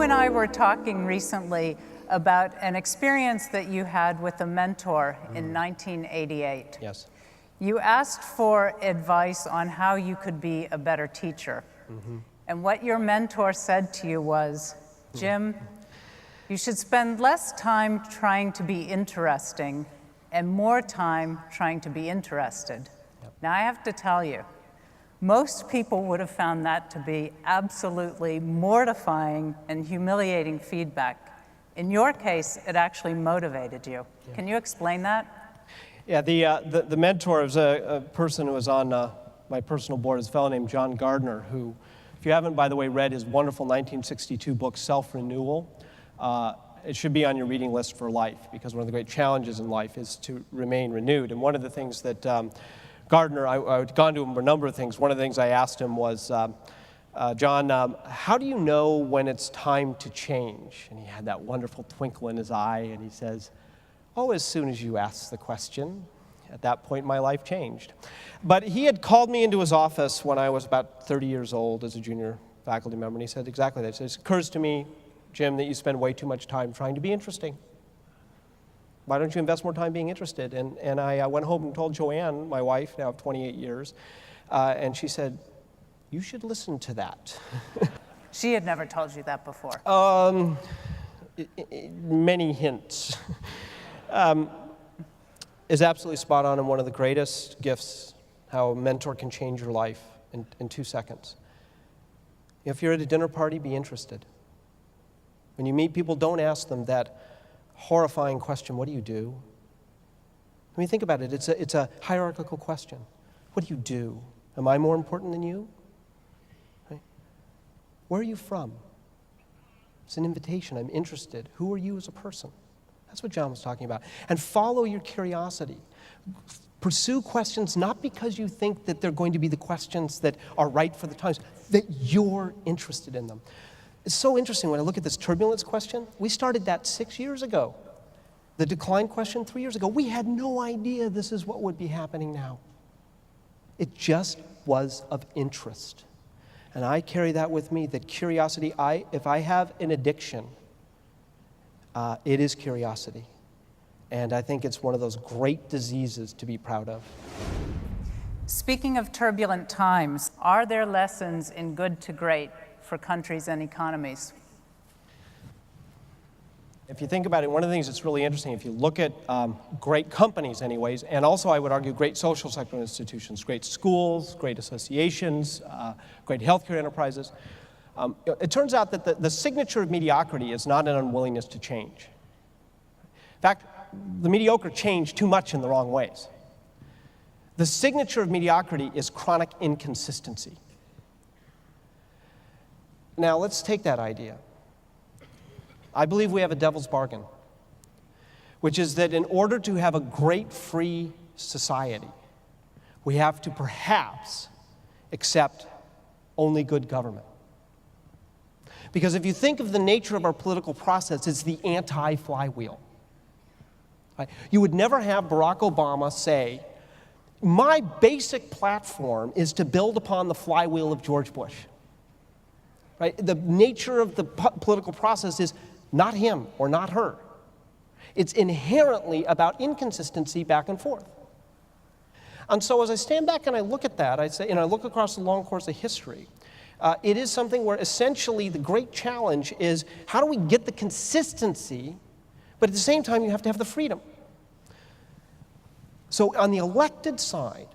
and I were talking recently about an experience that you had with a mentor in 1988. Yes. You asked for advice on how you could be a better teacher. And what your mentor said to you was, Jim, you should spend less time trying to be interesting and more time trying to be interested. Now, I have to tell you, most people would have found that to be absolutely mortifying and humiliating feedback. In your case, it actually motivated you. Yeah. Can you explain that? Yeah, the mentor was a person who was on my personal board, is a fellow named John Gardner, who, if you haven't, by the way, read his wonderful 1962 book, Self-Renewal, it should be on your reading list for life, because one of the great challenges in life is to remain renewed. And one of the things that Gardner, I'd gone to him for a number of things. One of the things I asked him was, John, how do you know when it's time to change? And he had that wonderful twinkle in his eye, and he says, oh, as soon as you ask the question. At that point, my life changed. But he had called me into his office when I was about 30 years old as a junior faculty member, and he said exactly that. He says, it occurs to me, Jim, that you spend way too much time trying to be interesting. Why don't you invest more time being interested? And I went home and told Joanne, my wife, now of 28 years, and she said, you should listen to that. She had never told you that before. Many hints. Is absolutely spot on, and one of the greatest gifts, how a mentor can change your life in 2 seconds. If you're at a dinner party, be interested. When you meet people, don't ask them that horrifying question, what do you do? I mean, think about it. It's a hierarchical question. What do you do? Am I more important than you? Right? Where are you from? It's an invitation. I'm interested. Who are you as a person? That's what John was talking about. And follow your curiosity. Pursue questions not because you think that they're going to be the questions that are right for the times, that you're interested in them. It's so interesting when I look at this turbulence question. We started that 6 years ago. The decline question 3 years ago. We had no idea this is what would be happening now. It just was of interest. And I carry that with me, that curiosity, if I have an addiction, it is curiosity. And I think it's one of those great diseases to be proud of. Speaking of turbulent times, are there lessons in good to great for countries and economies? If you think about it, one of the things that's really interesting, if you look at great companies anyways, and also I would argue great social sector institutions, great schools, great associations, great healthcare enterprises, it turns out that the signature of mediocrity is not an unwillingness to change. In fact, the mediocre change too much in the wrong ways. The signature of mediocrity is chronic inconsistency. Now, let's take that idea. I believe we have a devil's bargain, which is that in order to have a great free society, we have to perhaps accept only good government. Because if you think of the nature of our political process, it's the anti-flywheel. Right? You would never have Barack Obama say, my basic platform is to build upon the flywheel of George Bush. Right? The nature of the political process is not him or not her. It's inherently about inconsistency back and forth. And so as I stand back and I look at that, I say, and I look across the long course of history, it is something where essentially the great challenge is how do we get the consistency, but at the same time you have to have the freedom. So on the elected side,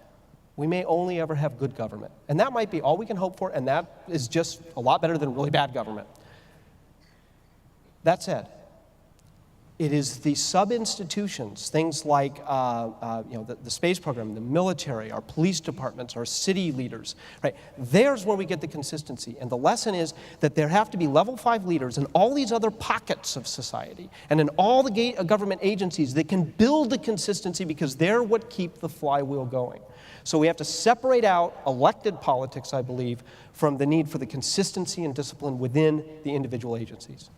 we may only ever have good government. And that might be all we can hope for, and that is just a lot better than really bad government. That said, it is the sub-institutions, things like the space program, the military, our police departments, our city leaders, right? There's where we get the consistency. And the lesson is that there have to be level 5 leaders in all these other pockets of society and in all the government agencies that can build the consistency because they're what keep the flywheel going. So we have to separate out elected politics, I believe, from the need for the consistency and discipline within the individual agencies.